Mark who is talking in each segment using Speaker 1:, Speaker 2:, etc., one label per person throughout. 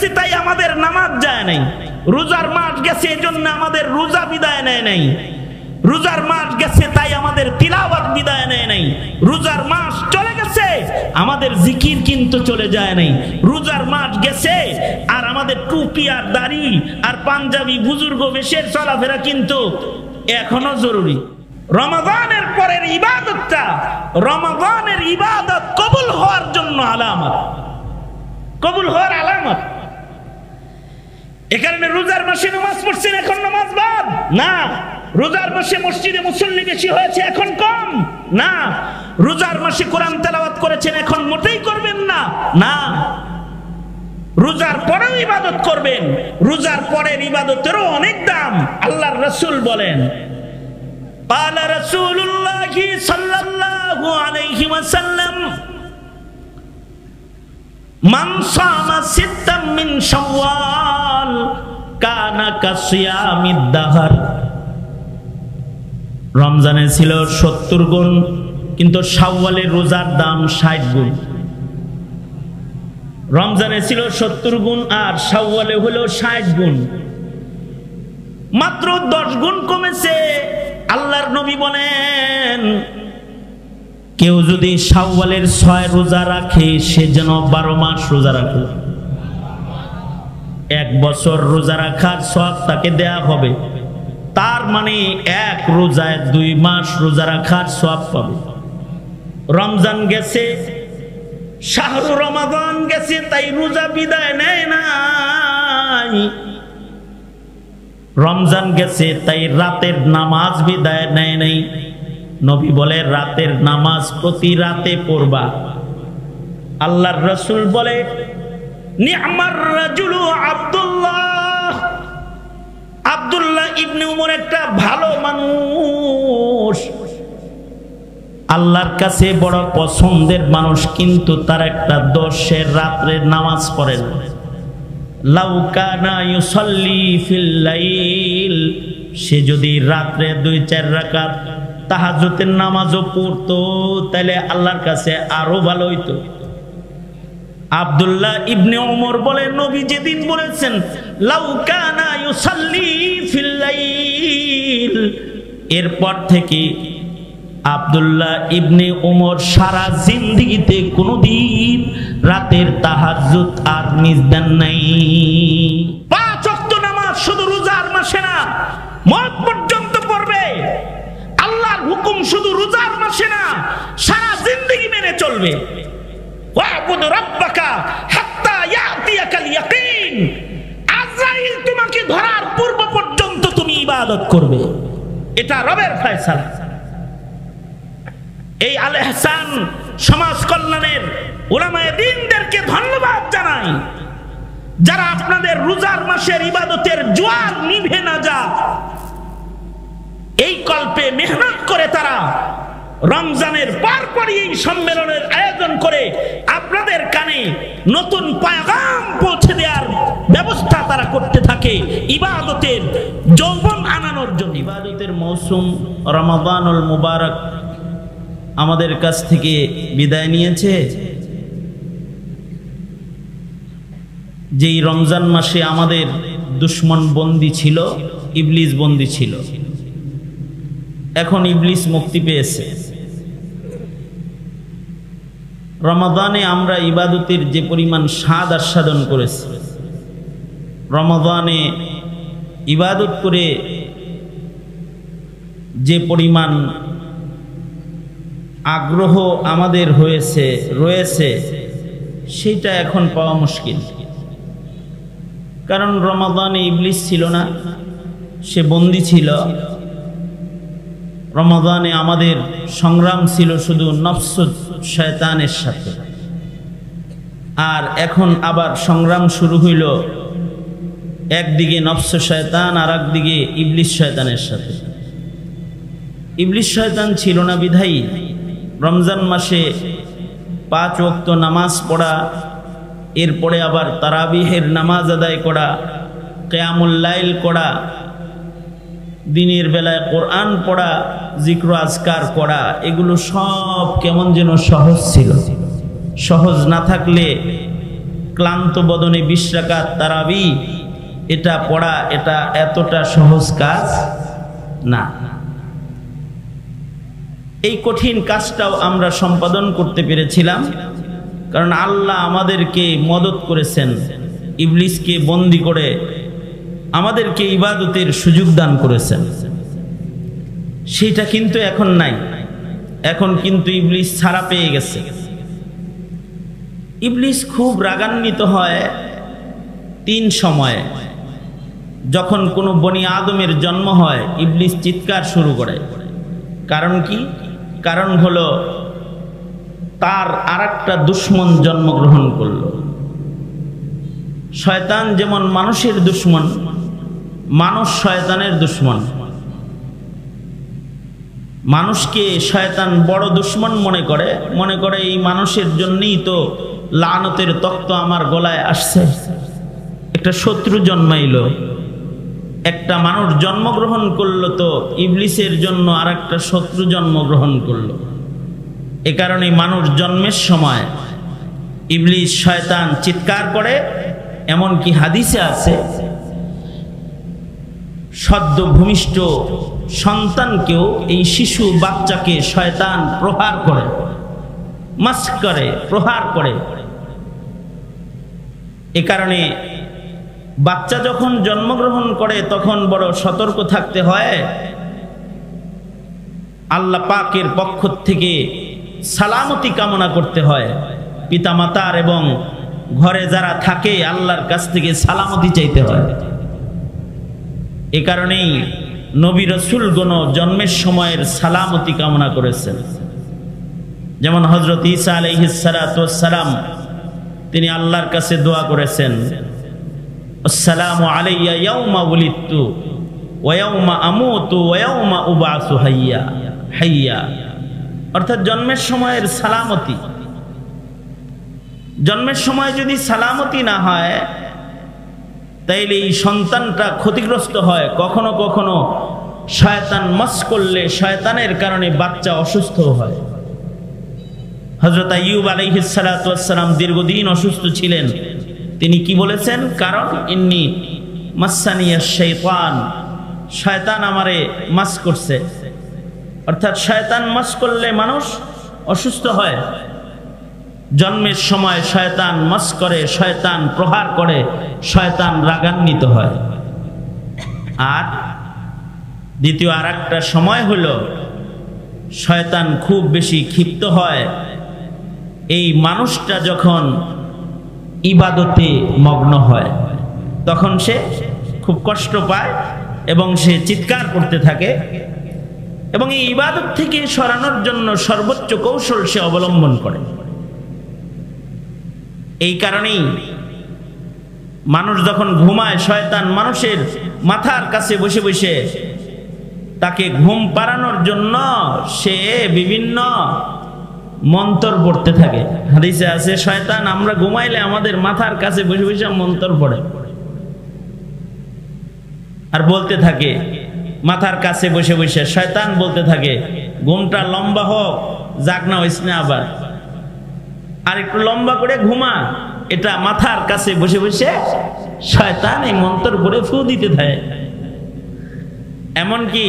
Speaker 1: গেছে তাই আমাদের নামাজ যায় নাই, রোজার মাস গেছে এজন্য আমাদের রোজা বিদায় নেয় নাই, রোজার মাস গেছে তাই আমাদের তিলাওয়াত বিদায় নেয় নাই, রোজার মাস চলে গেছে আমাদের জিকির কিন্তু চলে যায় নাই, রোজার মাস গেছে আর আমাদের টুপি আর দাড়ি আর পাঞ্জাবি বুজুর্গ বেশের চলাফেরা কিন্তু এখনো জরুরি। রমাদানের পরের ইবাদতটা, রমাদানের ইবাদত কবুল হওয়ার জন্য আলামত, কবুল হওয়ার আলামত। এ কারণে রোজার মাসে নামাজ পড়ছেন এখন নামাজ বাদ না, রোজার মাসে মসজিদে মুসল্লি বেশি হয়েছে এখন কম না, রোজার মাসে কোরআন তেলাওয়াত করেছেন এখন মোটেই করবেন না, না, রোজার পরেও ইবাদত করবেন, রোজার পরের ইবাদতেরও অনেক দাম। আল্লাহর রাসূল বলেন, قال رسول الله صلى الله عليه وسلم من صام ستا من شوال كان كصيام الدهر। রমজানে ছিল 70 গুণ, কিন্তু শাওয়ালের রোজার দাম 60 গুণ। রমজানে ছিল 70 গুণ আর শাওয়ালে হলো 60 গুণ, মাত্র 10 গুণ কমেছে। আল্লাহর নবী বলেন, কেউ যদি শাওয়ালের 6 রোজা রাখে সে যেন 12 মাস রোজা রাখে, 1 বছর রোজা রাখার সওয়াব তাকে দেয়া হবে। তার মানে 1 রোজায় 2 মাস রোজা রাখার সওয়াব পাবে। রমজান গেছে, শাহরু রমাদান গেছে, তাই রোজা বিদায় নেয় নাই। রমজান গেছে তাই রাতের নামাজ বিদায় নেয় নাই। নবী বলে রাতের নামাজ প্রতি রাতে পড়বা। আল্লাহর রাসূল বলে, নি'মার রাজুলু আব্দুল্লাহ, আব্দুল্লাহ ইবনে উমর একটা ভালো মানুষ, আল্লাহর কাছে বড় পছন্দের মানুষ, কিন্তু তার একটা দোষের রাতের নামাজ পড়ে না। লাউ কানা ইউসাল্লি ফিল লাইল, সে যদি রাতে 2-4 রাকাত তাহাজ্জুদের নামাজও পড়তো তাহলে আল্লাহর কাছে আরো ভালো হইতো। আব্দুল্লাহ ইবনে ওমর বলে, নবী যেদিন বলেছেন লাউ কানা ইউসাল্লি ফিল লাইল, এরপর থেকে আব্দুল্লাহ ইবনে ওমর সারা জিন্দেগিতে কোনদিন রাতের তাহাজ্জুদ আর মিস দেন নাই। 5 ওয়াক্ত নামাজ শুধু রোজার মাসে না, মওত পর্যন্ত পড়বে। আল্লাহর হুকুম শুধু রোজার মাসে না, সারা জিন্দেগি মেনে চলবে। ওয়াবুদ রাব্বাকা হাত্তা ইয়াতিয়াকাল ইয়াকিন, আজরাইল তোমাকে ধরার পূর্ব পর্যন্ত তুমি ইবাদত করবে, এটা রবের ফয়সালা। এই আল ইহসান সমাজ কল্যাণের উলামায়ে দ্বীনদেরকে ধন্যবাদ জানাই, যারা আপনাদের রোজার মাসের ইবাদতের জোয়ার নিভে না যায় এই কল্পে মেহনত করে তারা রমজানের পরপরই এই সম্মেলনের আয়োজন করে আপনাদের কানে নতুন পয়গাম পৌঁছে দেওয়ার ব্যবস্থা তারা করতে থাকে, ইবাদতের যৌবন আনানোর জন্য। ইবাদতের মৌসুম রমাদানুল মুবারক আমাদের কাছ থেকে বিদায় নিয়েছে। যেই রমজান মাসে আমাদের দুশমন বন্দী ছিল, ইবলিস বন্দী ছিল, এখন ইবলিস মুক্তি পেয়েছে। রমাদানে আমরা ইবাদতের যে পরিমাণ স্বাদ আস্বাদন করেছি, রমাদানে ইবাদত করে যে পরিমাণ আগ্রহ আমাদের রয়েছে সেটা এখন পাওয়া মুশকিল। কারণ রমাদানে ইবলিস ছিল না, সে বন্দী ছিল। রমাদানে আমাদের সংগ্রাম ছিল শুধু নফস শয়তানের সাথে, আর এখন আবার সংগ্রাম শুরু হইল একদিকে নফস শয়তান আর একদিকে ইবলিস শয়তানের সাথে। ইবলিস শয়তান ছিল না বিধায়ী রমজান মাসে 5 ওয়াক্ত নামাজ পড়া, এরপরে আবার তারাবিহের নামাজ আদায় করা, কিয়ামুল লাইল করা, দিনের বেলায় কোরআন পড়া, জিক্র আজকার করা, এগুলো সব কেমন যেন সহজ ছিল। সহজ না থাকলে ক্লান্ত বদনে 20 রাকাত তারাবি এটা পড়া এটা এতটা সহজ কাজ না। এই কঠিন কাজটাও আমরা সম্পাদন করতে পেরেছিলাম, কারণ আল্লাহ আমাদেরকে মদত করেছেন, ইবলিসকে বন্দী করে আমাদেরকে ইবাদতের সুযোগ দান করেছেন। সেটা কিন্তু এখন নাই। এখন কিন্তু ইবলিস ছাড়া পেয়ে গেছে। ইবলিস খুব রাগান্বিত হয় 3 সময়ে। যখন কোনো বনি আদমের জন্ম হয় ইবলিস চিৎকার শুরু করে। কারণ কি? কারণ হলো তার আরেকটা দুশ্মন জন্মগ্রহণ করলো। শয়তান যেমন মানুষের দুশ্মন, মানুষ শয়তানের দুশ্মন। মানুষকে শয়তান বড় দুশ্মন মনে করে এই মানুষের জন্যই তো লানতের তক্ত আমার গলায় আসছে। একটা শত্রু জন্মাইলো, একটা মানুষ জন্মগ্রহণ করলো, তো ইবলিসের জন্য আর একটা শত্রু জন্মগ্রহণ করলো। এ কারণে মানুষ জন্মের সময় ইবলিস শয়তান চিৎকার করে। এমনকি হাদিসে আছে সদ্য ভূমিষ্ঠ সন্তানকেও এই শিশু বাচ্চাকে শয়তান প্রহার করে, মাস্ক করে, প্রহার করে। এ কারণে বাচ্চা যখন জন্মগ্রহণ করে তখন বড় সতর্ক থাকতে হয়। আল্লাহ পাকের পক্ষ থেকে সালামতি কামনা করতে হয়। পিতামাতার এবং ঘরে যারা থাকে আল্লাহর কাছ থেকে সালামতি চাইতে হয়। এ কারণেই নবী রাসূলগণ জন্মের সময়ের সালামতি কামনা করেছেন। যেমন হযরত ঈসা আলাইহিস সালাতু ওয়াস সালাম তিনি আল্লাহর কাছে দোয়া করেছেন, আসসালামু আলাইয়া ইয়াউমা উলিদতু ওয়া ইয়াউমা আমুতু ওয়া ইয়াউমা উবআসু হাইয়া। অর্থাৎ জন্মের সময়ের সালামতি। জন্মের সময় যদি সালামতি না হয় তাইলে এই সন্তানটা ক্ষতিগ্রস্ত হয়। কখনো কখনো শয়তান মাস করলে শয়তানের কারণে বাচ্চা অসুস্থ হয়। হযরত আইয়ুব আলাইহিস সালাতু ওয়াস সালাম দীর্ঘদিন অসুস্থ ছিলেন। তিনি কি বলেছেন? কারণ ইন্নী মাসানিয়াশ শাইতান, শয়তান আমারে মাস করছে। অর্থাৎ শয়তান মাস করলে মানুষ অসুস্থ হয়। জন্মের সময় শয়তান মাস করে, শয়তান প্রহার করে, শয়তান রাগান্বিত হয়। আর দ্বিতীয় আরেকটা সময় হলো শয়তান খুব বেশি ক্ষিপ্ত হয় এই মানুষটা যখন ইবাদতে মগ্ন হয়, তখন সে খুব কষ্ট পায় এবং সে চিৎকার করতে থাকে এবং এই ইবাদত থেকে সরানোর জন্য সর্বোচ্চ কৌশল সে অবলম্বন করে। এই কারণেই মানুষ যখন ঘুমায় শয়তান মানুষের মাথার কাছে বসে বসে তাকে ঘুম পাড়ানোর জন্য সে বিভিন্ন মন্ত্র পড়তে থাকে। হাদিসে আছে শয়তান আমরা ঘুমাইলে আমাদের মাথার কাছে বসে বসে মন্ত্র পড়ে আর বলতে থাকে, মাথার কাছে বসে বসে শয়তান বলতে থাকে, ঘুমটা লম্বা হোক, জাগ না হইস না আবার, আর একটু লম্বা করে ঘুমা। এটা মাথার কাছে বসে বসে শয়তান এই মন্ত্র পড়ে ফু দিতে থাকে। এমনকি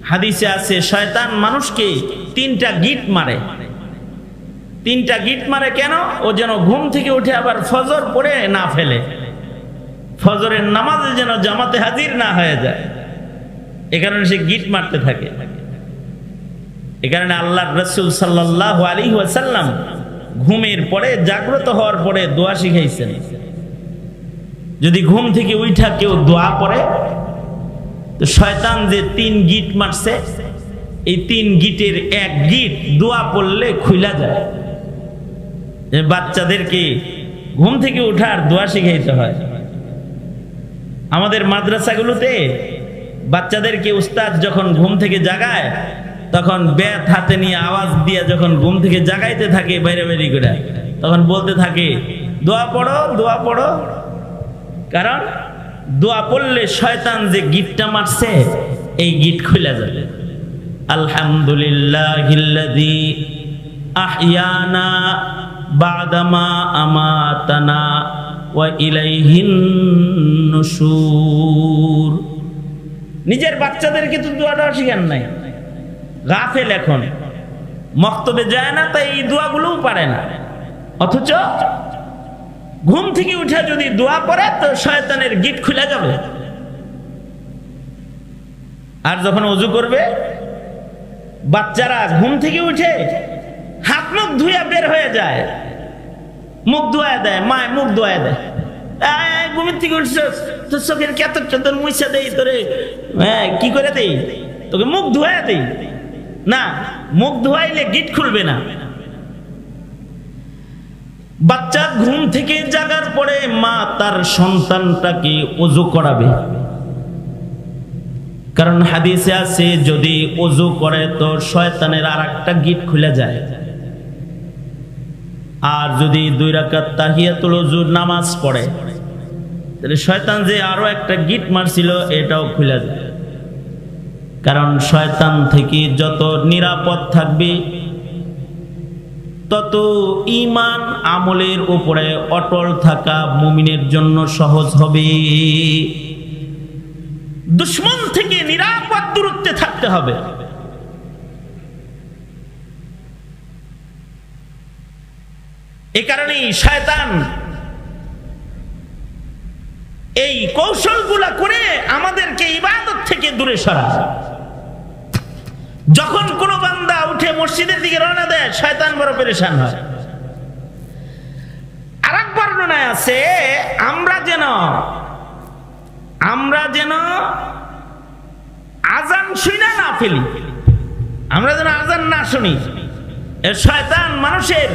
Speaker 1: হাদিসে আছে শয়তান মানুষকে 3টা গিট মারে। 3টা গিট মারে কেন? ও যেন ঘুম থেকে উঠে আবার ফজর পড়ে না ফেলে, ফজরের নামাজে যেন জামাতে হাজির না হয়ে যায়। এ কারণে সে গিট মারতে থাকে। এ কারণে আল্লাহর রাসূল সাল্লাল্লাহু আলাইহি ওয়াসাল্লাম ঘুমের পরে জাগ্রত হওয়ার পরে দোয়া শিখাইছেন। যদি ঘুম থেকে উঠা কেউ দোয়া পড়ে তো শয়তান যে 3 গিট মারছে এই 3 গিটের 1 গিট দোয়া পড়লে খুইলা যায়। বাচ্চাদেরকে ঘুম থেকে উঠার দোয়া শিখাইতে হয়। আমাদের মাদ্রাসাগুলোতে বাচ্চাদেরকে উস্তাদ যখন ঘুম থেকে জাগায় তখন ব্যাট হাতে নিয়ে আওয়াজ দিয়ে যখন ঘুম থেকে জাগাইতে থাকে বাইরে বাইরে করে, তখন বলতে থাকে দোয়া পড়ো, দোয়া পড়ো। কারণ দোয়া পড়লে শয়তান যে গিটটা মারছে এই গিট খুলে যাবে। আলহামদুলিল্লাহিল্লাযী আহইয়ানা বাদামা আমাতানা ওয়া ইলাইহিন নুশুর। নিজের বাচ্চাদেরকে তো দোয়াটা শিখান নাই, গাফেল এখন, মক্তবে যায় না, তাই এই দোয়াগুলোও পারে না। অথচ ঘুম থেকে উঠে যদি দোয়া করে তো শয়তানের গিট খুলে যাবে। আর যখন ওযু করবে, বাচ্চারা ঘুম থেকে উঠে হাত মুখ ধুয়ে বের হয়ে যায়, মুখ ধোয়া দেয়, মায় মুখ ধোয়া দেয়, ঘুমের থেকে উঠছিস তোর চোখের কেতরটা তোর মুইসা দেই, তোরে কি করে দেই, তোকে মুখ ধোয়া দেই না, মুখ ধোয়াইলে গিট খুলবে না। বাচ্চা ঘুম থেকে জাগার পরে মা তার সন্তানটাকে ওযু করাবে, কারণ হাদিসে আছে যদি ওযু করে তো শয়তানের আরেকটা গিট খুলে যায়। আর যদি 2 রাকাত তাহিয়াতুল ওযুর নামাজ পড়ে তাহলে শয়তান যে আরো একটা গিট মারছিল এটাও খুলে যায়। কারণ শয়তান থেকে যত নিরাপদ থাকবে তত ঈমান আমলের উপরে অটল থাকা মুমিনের জন্য সহজ হবে। দুশমন থেকে নিরাপদ দূরত্বে থাকতে হবে। এই কারণেই শয়তান এই কৌশলগুলা করে আমাদেরকে ইবাদত থেকে দূরে সরায়। যখন কোন বান্দা উঠে মসজিদের দিকে রওনা দেয় শয়তান বড় পেরেশান হয়। আরেক বর্ণনায় আছে আমরা যেন আজান শুনে না ফেলি, আমরা যেন আজান না শুনি। শয়তান মানুষের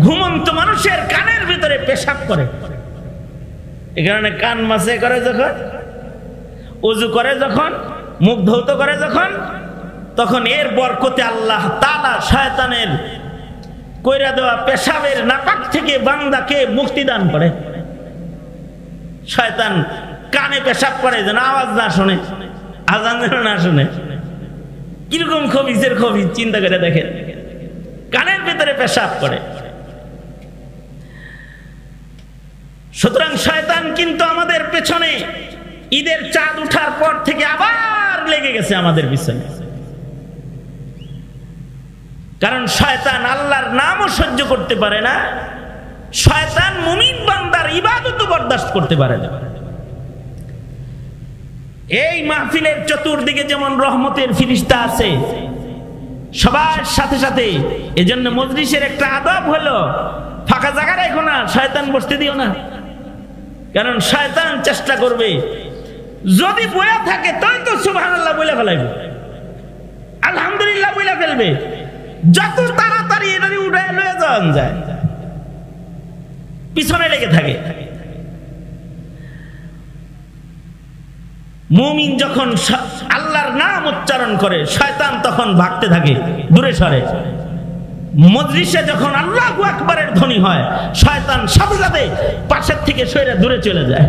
Speaker 1: ঘুমন্ত মানুষের কানের ভিতরে পেশাব করে। এই কারণে কান মাসে করে যখন, ওযু করে যখন, মুখ ধৌত করে যখন, তখন এর বরকতে আল্লাহ তাআলা শয়তানের কইরা দেওয়া পেশাবের নাপাক থেকে বান্দাকে মুক্তি দান করে। শয়তান কানে পেশাব করে যেন আওয়াজ না শুনে, আজান যেন না শুনে। কিরকম খবিজের খবিজ চিন্তা করে দেখেন, কানের ভিতরে পেশাব করে। সুতরাং শয়তান কিন্তু আমাদের পেছনে ঈদের চাঁদ উঠার পর থেকে আবার লেগে গেছে আমাদের পিছনে। কারণ শয়তান আল্লাহর নামও সহ্য করতে পারে না, শয়তান মুমিন বান্দার ইবাদতও বরদাস্ত করতে পারে না। এই মাহফিলের চতুর্দিকে যেমন রহমতের ফিরিস্তা আছে সবার সাথে সাথে, এজন্য মজলিসের একটা আদব হলো ফাঁকা জায়গা রাখো না, শয়তান বসতে দিও না। কারণ শয়তান চেষ্টা করবে যদি বয়া থাকে তাই তো সুবহানাল্লাহ বলে ফেলাইবে, আলহামদুলিল্লাহ বলে ফেলবে। যত তাড়াতাড়ি এটা উঠায় লয়ে যাওয়া যায় পিছনে লেগে থাকে। মুমিন যখন আল্লাহর নাম উচ্চারণ করে শয়তান তখন ভাগতে থাকে, দূরে সরে। মজলিসে যখন আল্লাহু আকবারের ধ্বনি হয় শয়তান সাথে সাথে পাশের থেকে সরে দূরে চলে যায়।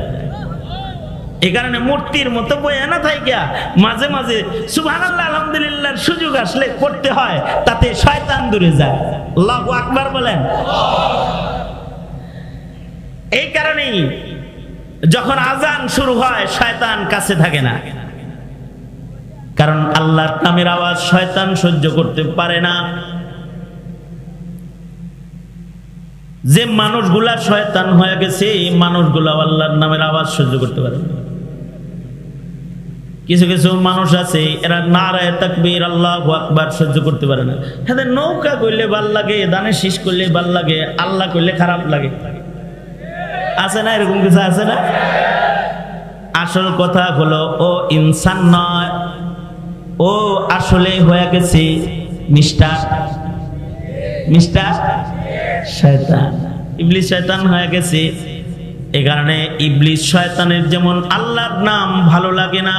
Speaker 1: এই কারণে মূর্তির মতো বয়ে না থাইকা মাঝে মাঝে সুবহানাল্লাহ আলহামদুলিল্লাহর সুযোগ আসলে পড়তে হয়, তাতে শয়তান দূরে যায়। আল্লাহু আকবার বলেন। এই কারণেই যখন আজান শুরু হয় শয়তান কাছে থাকে না, কারণ আল্লাহর নামের আওয়াজ শয়তান সহ্য করতে পারে না। যে মানুষগুলা শয়তান হয়ে গেছে এই মানুষগুলা আল্লাহর নামের আওয়াজ সহ্য করতে পারে না। কিছু কিছু মানুষ আছে এরা নারায়ে তাকবীর আল্লাহু আকবার সহ্য করতে পারে না। এদের নৌকা কইলে ভাল লাগে, দানে শীষ করলে ভাল লাগে, আল্লাহ কইলে খারাপ লাগে। আছে না এরকম কিছু, আছে না? আসল কথা হলো ও ইনসান নয়, ও আসলে হয়ে গেছে মিস্টার শয়তান, ইবলিস শয়তান হয়ে গেছে। এই কারণে ইবলিস শয়তানের যেমন আল্লাহর নাম ভালো লাগে না,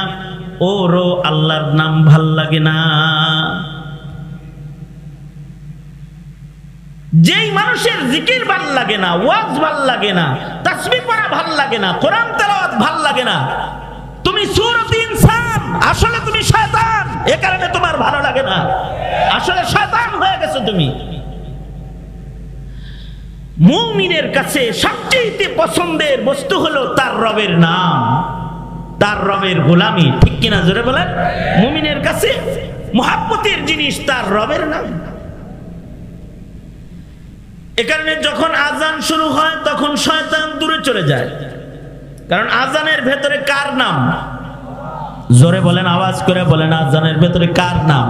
Speaker 1: ওরও আল্লাহর নাম ভাল লাগে না। যেই মানুষের জিকির ভাল লাগে না, ওয়াজ ভাল লাগে না, তাসবিহ পড়া ভাল লাগে না, কোরআন তেলাওয়াত ভাল লাগে না, তুমি সূরাত ইনসান, আসলে তুমি শয়তান। এই কারণে তোমার ভালো লাগে না, আসলে শয়তান হয়ে গেছো তুমি। মুমিনের কাছে সবচেয়ে পছন্দের বস্তু হলো তার রবের নাম, তার রবের গোলামি। ঠিক কিনা জোরে বলেন? মুমিনের কাছে মুহাব্বতের জিনিস তার রবের নাম। এ কারণে যখন আজান শুরু হয় তখন শয়তান দূরে চলে যায়, কারণ আজানের ভেতরে কার নাম? জোরে বলেন, আওয়াজ করে বলেন, আজানের ভেতরে কার নাম?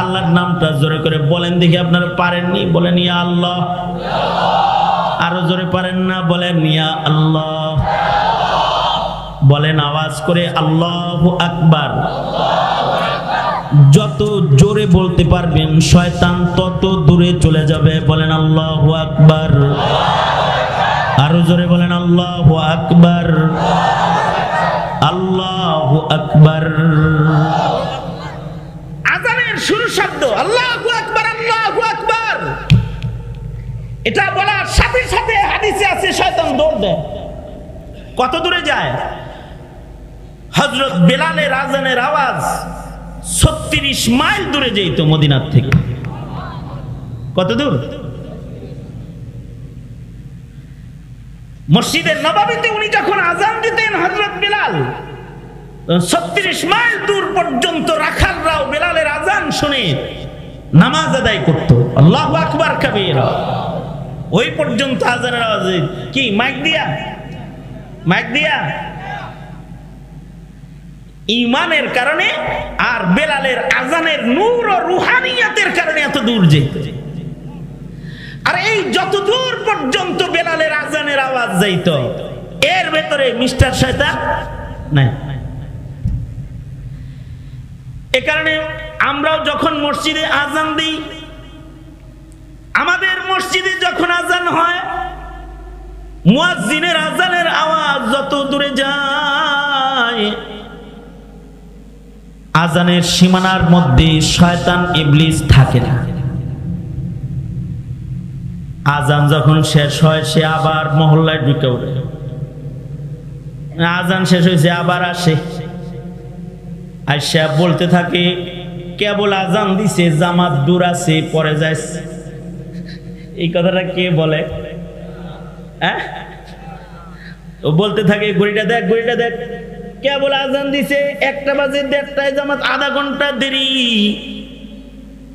Speaker 1: আল্লাহর নামটা জোরে করে বলেন দেখি। আপনারা পারেননি? বলেন ইয়া আল্লাহ। আরো জোরে পারেন না? বলেন ইয়া আল্লাহ। বলেন আওয়াজ করে আল্লাহু আকবার। যত জোরে বলতে পারবেন শয়তান তত দূরে চলে যাবে। বলেন আল্লাহু আকবার। আরো জোরে বলেন আল্লাহু আকবার, আল্লাহু আকবার। আযানের শুরু শব্দ আল্লাহু আকবার, আল্লাহু আকবার। এটা বলার সাথে সাথে হাদিসে আছে শয়তান দৌড় দেয়। কত দূরে যায়? হযরত বেলালের আযানের আওয়াজ 36 মাইল দূরে যেত মদিনার থেকে। কত দূর? মসজিদের নববীতে উনি যখন আযান দিতেন হযরত বেলাল, 36 মাইল দূর পর্যন্ত রাখালরাও বেলালের আযান শুনে নামাজ আদায় করত। আল্লাহু আকবার কাবীরা। ওই পর্যন্ত আযানের আওয়াজ কি মাইক দিয়া? মাইক দিয়া ঈমানের কারণে আর বেলালের আযানের নূর ও রুহানিয়াতের কারণে এত দূর যেত। আর এই যত দূর পর্যন্ত বেলালের আযানের আওয়াজ যাইত, এর ভেতরে মিস্টার শয়তান নাই। এ কারণে আমরাও যখন মসজিদে আযান দিই, আমাদের মসজিদে যখন আযান হয়, মুয়াজ্জিনের আযানের আওয়াজ যত দূরে যায়, আযানের সীমানার মধ্যে শয়তান ইবলিস থাকে না। আযান যখন শেষ হয় সে আবার মহল্লায় ঢুকে ওঠে। আযান শেষ হয়েছে আবার আসে, আইসা বলতে থাকে কেবল আযান দিছে, জামাত দূর আছে, পরে যাইছে। এই কথাটা কে বলে? হ্যাঁ, ও বলতে থাকে ঘড়িটা দেখ, ঘড়িটা দেখ, কেবল আযান দিছে 1টা বাজে, 1:30টায় জামাত, আধা ঘন্টা দেরি,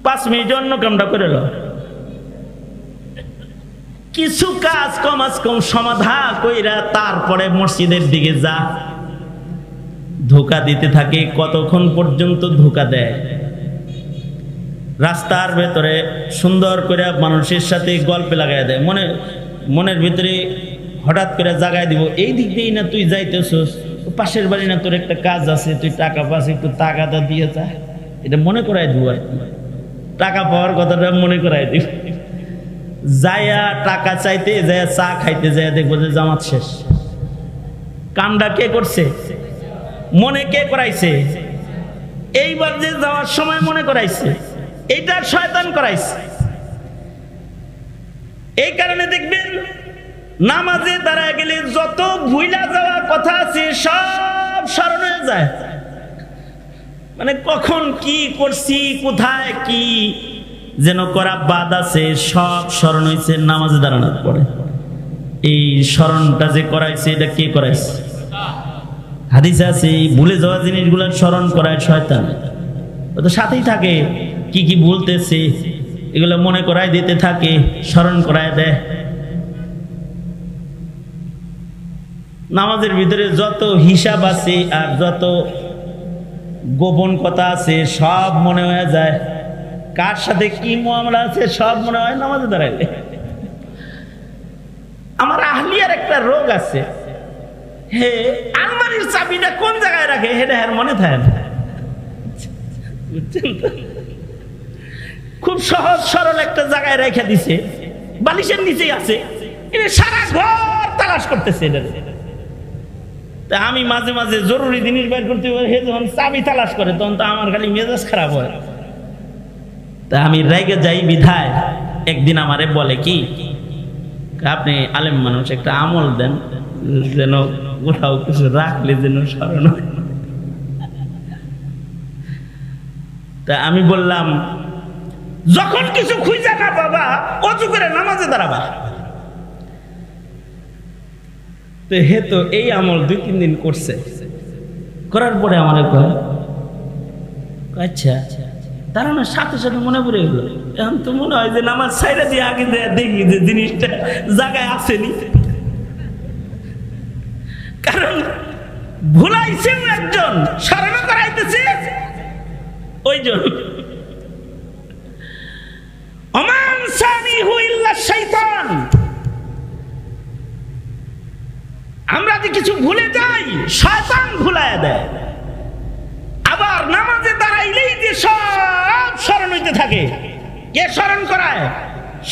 Speaker 1: 5 মিনিট অন্য কামটা করে লো। কিছু কাজ কমাস কম সমাধান কইরা তারপরে মসজিদের দিকে যা। ধোঁকা দিতে থাকে। কতক্ষণ পর্যন্ত ধোঁকা দেয়? রাস্তার ভেতরে সুন্দর করে মানুষের সাথে গল্পে লাগাই দেয়। মনের ভিতরে হঠাৎ করে জাগায় দিব, এই দিক দিয়েই না তুই যাইতেছস, পাশের বাড়ি না তোর একটা কাজ আছে, তুই টাকা পাস, একটু টাকাটা দিয়ে যা। এটা মনে করাই দিব, আর টাকা পাওয়ার কথাটা মনে করাই দিব। যায়া টাকা চাইতে যায়, চা খাইতে যায়, দেখবো যে জামাত শেষ। কামটা কে করছে? মনে কে করাইছে? এইবার যে যাওয়ার সময় মনে করাইছে, এইটা শয়তান করাইছে। এই কারণে দেখবেন নামাজে দাঁড়ায় গেলে যত ভুইলা যাওয়ার কথা আছে সব স্মরণ হয়ে যায়। মানে কখন কি করছি, কোথায় কি যেন করা বাদ আছে, সব স্মরণ হয়েছে নামাজে দাঁড়ানোর পরে। এই স্মরণটা যে করাইছে, এটা কে করাইছে? হাদিসে আছে ভুলে যাওয়া জিনিসগুলো স্মরণ করায় শয়তান। ও তো সাথেই থাকে, কি কি বলতেছে এগুলো মনে করায় দিতে থাকে, স্মরণ করায় দেয়। নামাজের ভিতরে যত হিসাব আছে আর যত গোপন কথা আছে সব মনে হয়ে যায়। কার সাথে কি মুআমালা আছে সব মনে হয় নামাজে দাঁড়াইলে। আমার আহলিয়ার একটা রোগ আছে, হে আলমারির চাবিটা কোন জায়গায় রাখে হেডা হের মনে থাকে না। বুঝছেন তো? খুব সহজ সরল একটা জায়গায় রেখে দিছে, বালিশের নিচেই আছে, এটা সারা ঘর তালাশ করতেছে এটা। তা আমি মাঝে মাঝে জরুরি জিনিস বের করতে হে যখন চাবি তালাশ করে তখন তো আমার খালি মেজাজ খারাপ হয়। তা আমি রেগে যাই বিধায় একদিন আমারে বলে কি, আপনি আলেম মানুষ, একটা আমল দেন যেন কোথাও কিছু রাখলে যেন স্মরণ হয়। তা আমি বললাম যখন কিছু খুঁজে না বাবা অজু করে নামাজে দাঁড়াবা। তো হে তো এই আমল 2-3 দিন করছে, করার পরে আমার আচ্ছা দাঁড়ানোর সাথে সাথে মনে পড়ে গেল, এখন তো মনে হয় যে নামাজ ছাইড়া দিয়ে আগে দেখি যে জিনিসটা জায়গায় আসেনি, কারণ ভুলাইছে একজন, স্মরণ করাইতেছে ওইজন। ওমান সানিহু ইল্লা শাইতান, আমরা যে কিছু ভুলে যাই শয়তান ভুলায় দেয়। আবার নামাজে দাঁড়াইলেই যে সব স্মরণ হইতে থাকে, কে স্মরণ করায়?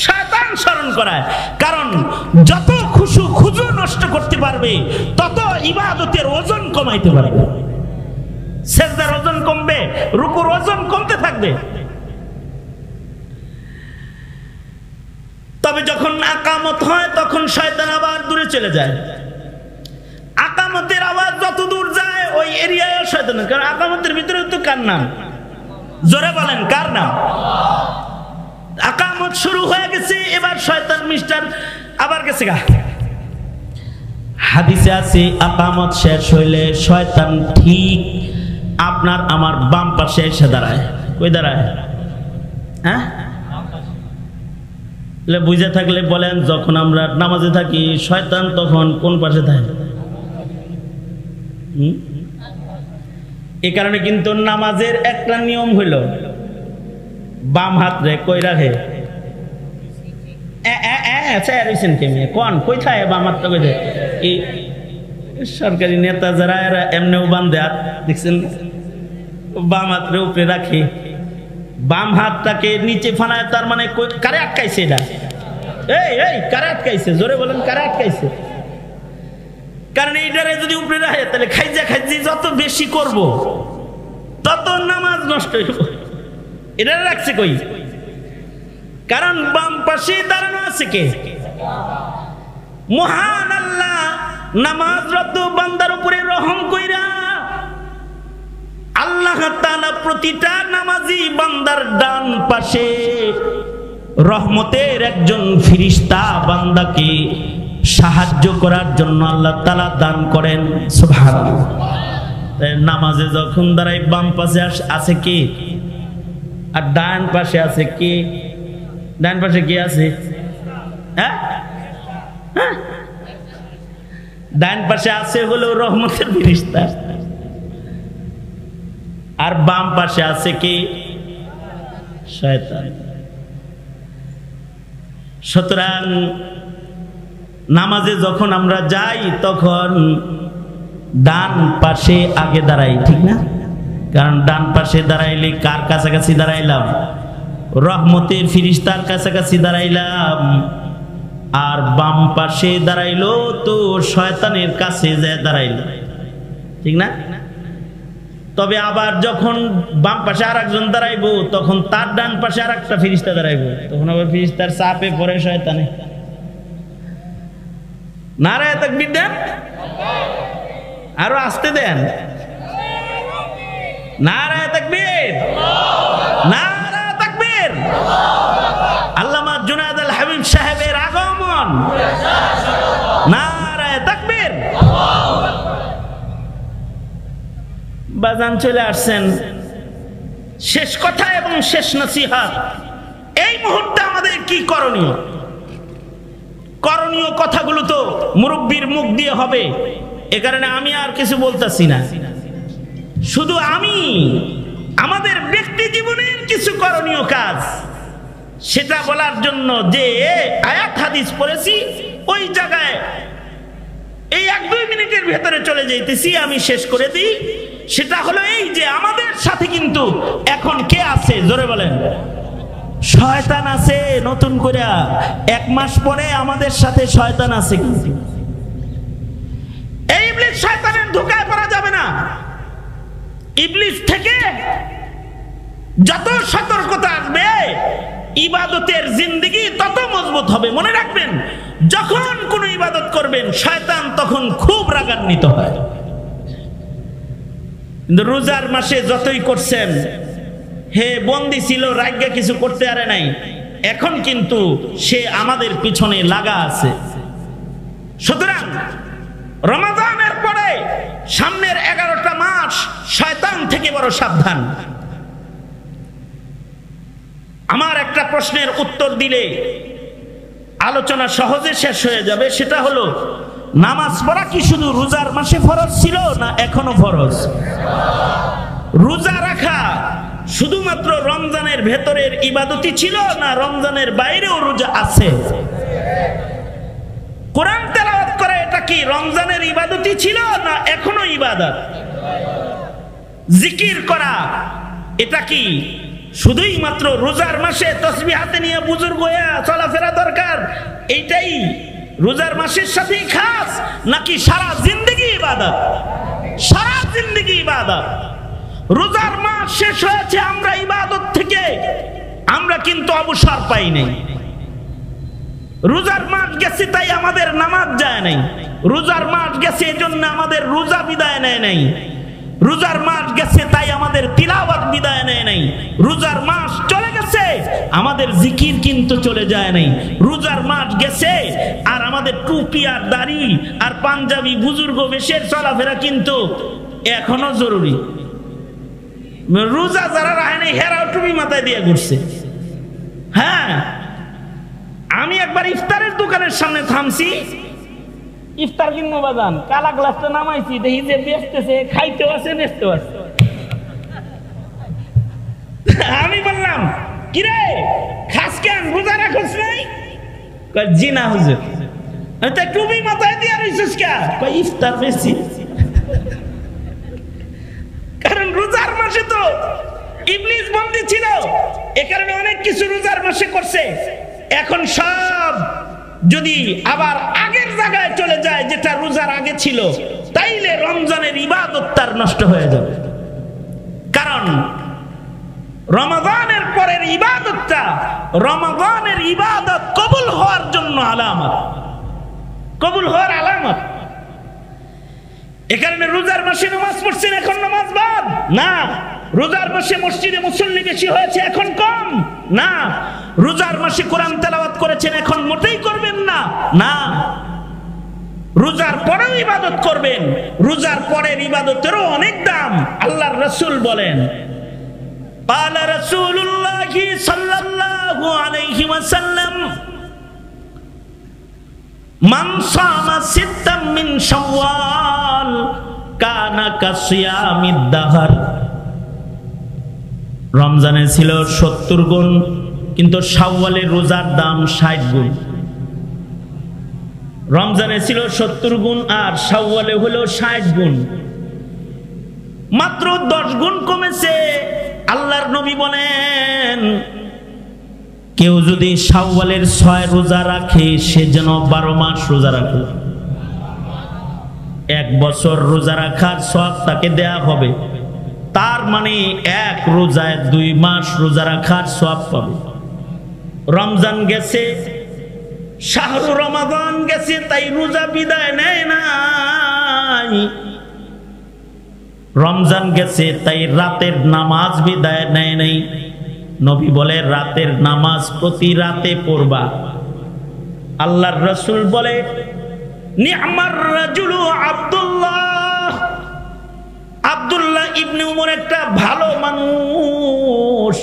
Speaker 1: শয়তান স্মরণ করায়। কারণ যত খুজু নষ্ট করতে পারবে তত ইবাদতের ওজন কমাইতে পারবে। সেজদার ওজন কমবে, রুকুর ওজন কমতে থাকবে। তবে যখন আকামত হয় তখন শয়তান আবার দূরে চলে যায়। আকামতের আওয়াজ যত দূর যায় ওই এরিয়ায় শয়তান, কারণ আকামতের ভিতরে তো কার নাম? জোরে বলেন কার নাম? আকামত শুরু হয়ে গেছে, এবার শয়তান মিস্টার আবার গেছে গা। হাদিসে আছে আকামত শেষ হইলে শয়তান ঠিক আপনার আমার বাম পাশে এসে দাঁড়ায়। কই দাঁড়ায়? হ্যাঁ, বুঝে থাকলে বলেন, যখন আমরা নামাজে থাকি শয়তান তখন কোন পাশে থাকে? এ কারণে কিন্তু নামাজের একটা নিয়ম হইল বাম হাত রে কই রাখে। সরকারি নেতা যারা এরা এমনিও বান্ধে হাত দেখছেন, বাম হাত রে উপরে রাখে, বাম হাতটাকে নিচে ফানায়, তার মানে কারে আটকাইছে? এটা এই কারে আটকাইছে? জোরে বলেন কারে আটকাইছে? কারণ এইটারে যদি উপরে রাখে তাহলে খাইজি যত বেশি করব তত নামাজ নষ্ট হইব। এটা রাখছে কই? কারণ বাম পাশে দাঁড়ানো আছে কে? মহান আল্লাহ নামাজরত বান্দার উপরে রহম কইরা আল্লাহ তাআলা প্রতিটা নামাজি বান্দার ডান পাশে রহমতের একজন ফেরেশতা বান্দাকে সাহায্য করার জন্য আল্লাহ তাআলা দান করেন। সুবহানাল্লাহ। নামাজে যখন দাঁড়াই বাম পাশে আছে কে আর ডান পাশে আছে কে? ডান পাশে কে আছে? হ্যাঁ, ডান পাশে আছে হলো রহমতের ফেরেশতা, আর বাম পাশে আছে কে? শয়তান। সুতরাং নামাজে যখন আমরা যাই তখন ডান পাশে আগে দাঁড়াই, ঠিক না? কারণ ডান পাশে দাঁড়াইলে কার কাছাকাছি দাঁড়াইলাম? রহমতের ফেরেশতার কাছাকাছি দাঁড়াইলাম। আর বাম পাশে দাঁড়াইলো তো শয়তানের কাছে যায় দাঁড়াইল, ঠিক না? তবে আবার যখন বাম পাশে আর একজন দাঁড়াইবো তখন তার ডান পাশে আর একটা ফেরেশতা দাঁড়াইবো, তখন আবার ফেরেশতার চাপে পড়ে শয়তানে। নারায়ে তাকবীর দেন, আরো আসতে দেন। নারায়ে তাকবীর, নারায়ে তাকবীর। আল্লামা জুনায়েদ আল হাবিব সাহেবের আগমন। নারায়ে তাকবীর। বাজান চলে আসছেন শেষ কথা এবং শেষ নসিহত। এই মুহূর্তে আমাদের কি করণীয়? করণীয় কথাগুলো তো মুরব্বীর মুখ দিয়ে হবে, এ কারণে আমি আর কিছু বলতেছি না। শুধু আমি আমাদের ব্যক্তি জীবনের কিছু করণীয় কাজ সেটা বলার জন্য যে আয়াত হাদিস পড়েছি ওই জায়গায় এই 1-2 মিনিটের ভেতরে চলে যাইতেছি, আমি শেষ করে দিই। সেটা হলো এই যে আমাদের সাথে কিন্তু এখন কে আছে? জোরে বলেন। শয়তান আছে নতুন করে। 1 মাস পরে আমাদের সাথে শয়তান আছে। কিন্তু এই ইবলিস শয়তানের ধোঁকায় পড়া যাবে না। ইবলিস থেকে যত সতর্কতা আসবে ইবাদতের জিন্দেগি তত মজবুত হবে। মনে রাখবেন, যখন কোন ইবাদত করবেন শয়তান তখন খুব রাগান্বিত হয়। কিন্তু রোজার মাসে যতই করছেন হে বন্দী ছিল, রাজ্ঞা কিছু করতে পারে নাই, এখন কিন্তু সে আমাদের পিছনে লাগা আছে। সুতরাং রমাদানের পরে সামনের 11টা মাস শয়তান থেকে বড় সাবধান। আমার একটা প্রশ্নের উত্তর দিলে আলোচনা সহজে শেষ হয়ে যাবে, সেটা হলো নামাজ পড়া কি শুধু রোজার মাসে ফরজ ছিল না এখনো ফরজ? রোজা রাখা শুধুমাত্র রমজানের ভেতরের ইবাদতই ছিল না রমজানের বাইরেও রোজা আছে? কোরআন তেলাওয়াত করা এটা কি রমজানের ইবাদতই ছিল না এখনো ইবাদত? জিকির করা এটা কি শুধুই মাত্র রোজার মাসে তসবিহ হাতে নিয়ে বুজুর্গ হয়ে চলাফেরা দরকার, এইটাই রোজার মাসের সাথেই খাস, নাকি সারা জিন্দেগি ইবাদত? সারা জিন্দেগি ইবাদত। রোজার মাস শেষ হয়েছে, আমরা ইবাদত থেকে আমরা কিন্তু অবসর পাই নাই। রোজার মাস গেছে তাই আমাদের নামাজ যায় নাই, রোজার মাস গেছে এজন্য আমাদের রোজা বিদায় নেয় নাই, রোজার মাস গেছে তাই আমাদের তিলাওয়াত বিদায় নেয় নাই, রোজার মাস চলে গেছে আমাদের জিকির কিন্তু চলে যায় নাই। রোজার মাস গেছে আর আমাদের টুপি আর দাড়ি আর পাঞ্জাবি বুজুর্গ বেশের চলাফেরা কিন্তু এখনো জরুরি। রোজা যারা রাখে নাই হেরাও টুপি মাথায় দিয়ে ঘুরছে। হ্যাঁ, আমি একবার ইফতারের দোকানের সামনে থামছি, ইফতার কিনবো বাজান, কালা গ্লাসটা নামাইছি, দেখি যে বেচতেছে, খাইতেও আছে বেচতেও আছে। আমি বললাম, কিরে খাস কেন, রোজা রাখছ নাই? জি না হুজুর। টুপি মাথায় দিয়ে রইছিস কে? ইফতার বেশি। কারণ রোজার মাসে তো ইবলিস বন্দী ছিল, এ কারণে অনেক কিছু রোজার মাসে করছে। এখন সব যদি আবার আগের জায়গায় চলে যায় যেটা রোজার আগে ছিল, তাইলে রমজানের ইবাদত তার নষ্ট হয়ে যাবে। কারণ রমাদানের পরের ইবাদতটা রমাদানের ইবাদত কবুল হওয়ার জন্য আলামত, কবুল হওয়ার আলামত। এ কারণে রোজার মাসে নামাজ পড়ছেন, এখন নামাজ বাদ না। রোজার মাসে মসজিদে মুসল্লি বেশি হয়েছে, এখন কম না। রোজার মাসে কোরআন তেলাওয়াত করেছেন, এখন মোটেই করবেন না, না। রোজার পরেও ইবাদত করবেন, রোজার পরের ইবাদতেরও অনেক দাম। আল্লাহর রাসূল বলেন, قال رسول الله صلى الله عليه وسلم من صام ستا من شوال كان كصيام الدهر। রমজানে ছিল 70 গুণ, কিন্তু শাওয়ালের রোজার দাম 60 গুণ। রমজানে ছিল 70 গুণ আর শাওয়ালে হলো 60 গুণ, মাত্র 10 গুণ কমেছে। আল্লাহর নবী বলেন, কেউ যদি শাওয়ালের 6 রোজা রাখে সে যেন 12 মাস রোজা রাখে। 1 বছর রোজা রাখার সওয়াব তাকে দেয়া হবে। তার মানে 1 রোজায় 2 মাস রোজা রাখার সওয়াব পাবে। রমজান গেছে, শাহরু রমাদান গেছে, তাই রোজা বিদায় নেয় নাই। রমজান গেছে তাই রাতের নামাজ বিদায় নেয় নাই। নবী বলে রাতের নামাজ প্রতি রাতে পড়বা। আল্লাহর রাসূল বলে, নি'মার রাজুলু আব্দুল্লাহ, আব্দুল্লাহ ইবনে উমর একটা ভালো মানুষ,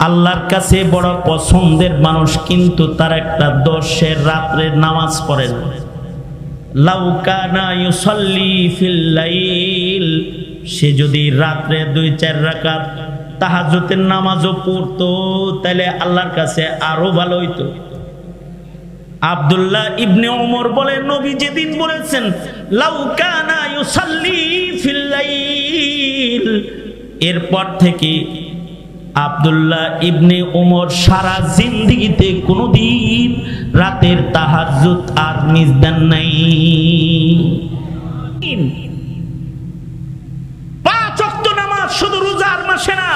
Speaker 1: আল্লাহর কাছে বড় পছন্দের মানুষ, কিন্তু তার একটা দোষের রাত্রে নামাজ পড়ে না। লাউ কানা ইউসাল্লি ফিল লাইল, সে যদি রাত্রে 2-4 রাকাত তাহাজ্জুদের নামাজও পড়তো তাহলে আল্লাহর কাছে আরো ভালো হইতো। আব্দুল্লাহ ইবনে ওমর বলে, নবী যেদিন বলেছেন লাউ কানা ইউসাল্লি ফিল লাইল, এরপর থেকে আব্দুল্লাহ ইবনে ওমর সারা জিন্দেগিতে কোনদিন রাতের তাহাজ্জুদ আর মিস দেন নাই। 5 ওয়াক্ত নামাজ শুধু রোজার মাসে না,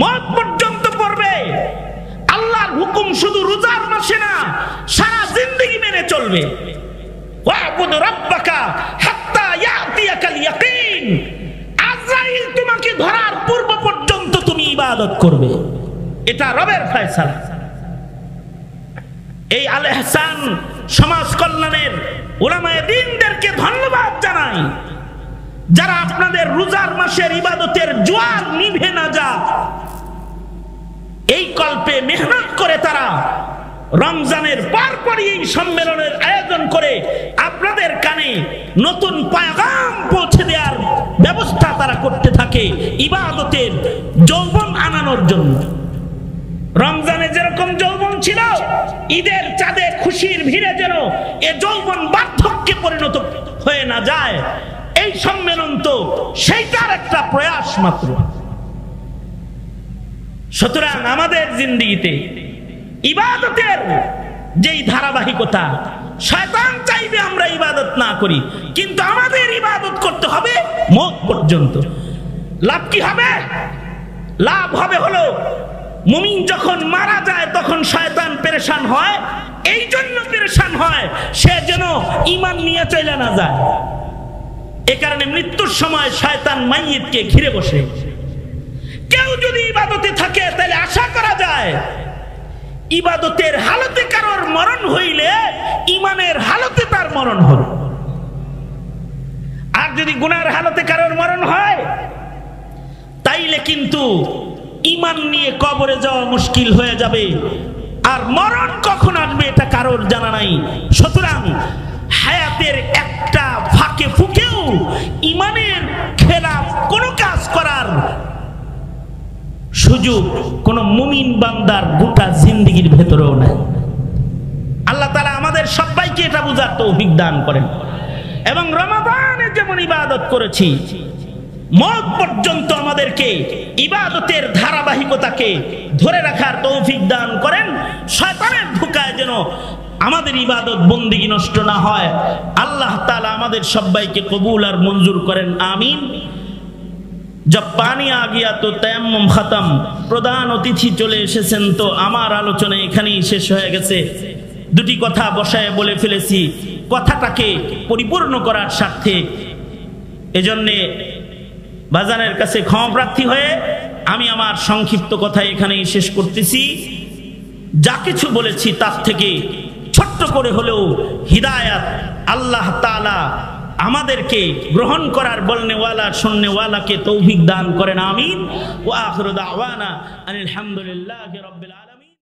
Speaker 1: মওত পর্যন্ত পড়বে। আল্লাহর হুকুম শুধু রোজার মাসে না, সারা জিন্দেগি মেনে চলবে। ওয়াবুদ রাব্বাকা হাত্তা ইয়াতিয়াকাল ইয়াকিন, আজরাইল তোমাকে ধরার পূর্ব পর্যন্ত ইবাদত করবে, এটা রবের ফয়সালা। এই আল ইহসান সমাজ কল্যাণের উলামায়ে দ্বীনদেরকে ধন্যবাদ জানাই, যারা আপনাদের রোজার মাসের ইবাদতের জোয়ার নিভে না যাক এই কল্পে মেহনত করে তারা রমজানের পরপরই এই সম্মেলনের আয়োজন করে আপনাদের কানে নতুন পয়গাম পৌঁছে দেওয়ার ব্যবস্থা তারা করতে থাকে ইবাদতের যৌবন আনানোর জন্য। রমজানে যেরকম যৌবন ছিল, ঈদের চাঁদে খুশির ভিড়ে যেন এ যৌবন বার্ধক্যে পরিণত হয়ে না যায়, এই সম্মেলন তো সেইটার একটা প্রয়াস মাত্র। সুতরাং আমাদের জিন্দেগিতে ইবাদতের যেই ধারাবাহিকতা, শয়তান চাইবে আমরা ইবাদত না করি, কিন্তু আমাদের ইবাদত করতে হবে মওত পর্যন্ত। লাভ কি হবে? লাভ হবে হলো মুমিন যখন মারা যায় তখন শয়তান পেরেশান হয়, এই জন্য পেরেশান হয় সে যেন ঈমান নিয়ে চলে না যায়। এ কারণে মৃত্যুর সময় শয়তান মাইয়িতকে ঘিরে বসে। কেউ যদি ইবাদতে থাকে তাহলে আশা করা যায় ইবাদতের হালতে কারোর মরণ হইলে ঈমানের হালতে তার মরণ হবে। আর যদি গুনার হালতে কারোর মরণ হয় তাইলে কিন্তু ঈমান নিয়ে কবরে যাওয়া মুশকিল হয়ে যাবে, আর মরণ কখন আসবে এটা কারোর জানা নাই। সুতরাং হায়াতের একটা ফাঁকে ফুকেও ঈমানের খেলাফ কোনো কাজ করার সুযোগ কোন মুমিন বান্দার গোটা জিন্দেগির ভেতরেও নাই। আল্লাহ তাআলা আমাদের সবাইকে এটা বুঝার তৌফিক দান করেন, এবং রমাদানে যেমন ইবাদত করেছি মওত পর্যন্ত আমাদেরকে ইবাদতের ধারাবাহিকতাকে ধরে রাখার তৌফিক দান করেন। শয়তানের ধোঁকায় যেন আমাদের ইবাদত বন্দেগী নষ্ট না হয়। আল্লাহ তাআলা আমাদের সবাইকে কবুল আর মঞ্জুর করেন, আমিন। जब पानी आ गया तो तयम्मुम खत्म। प्रधान अतिथि चले एसेছেন, তো আমার আলোচনা এখানেই শেষ হয়ে গেছে। দুটি কথা বসায় বলে ফেলেছি কথাটাকে পরিপূর্ণ করার স্বার্থে। এজন্য বাজানের কাছে ক্ষমা প্রার্থী হয়ে আমি আমার সংক্ষিপ্ত কথা এখানেই শেষ করতেছি। যা কিছু বলেছি তার থেকে ছোট্ট করে হলেও হিদায়াত আল্লাহ তাআলা আমাদেরকে গ্রহণ করার বলনেওয়ালা শুননেওয়ালাকে তৌফিক দান করেন, আমিন। ওয়া আখিরু দাওয়ানা আনিল হামদুলিল্লাহি রাব্বিল আলামিন।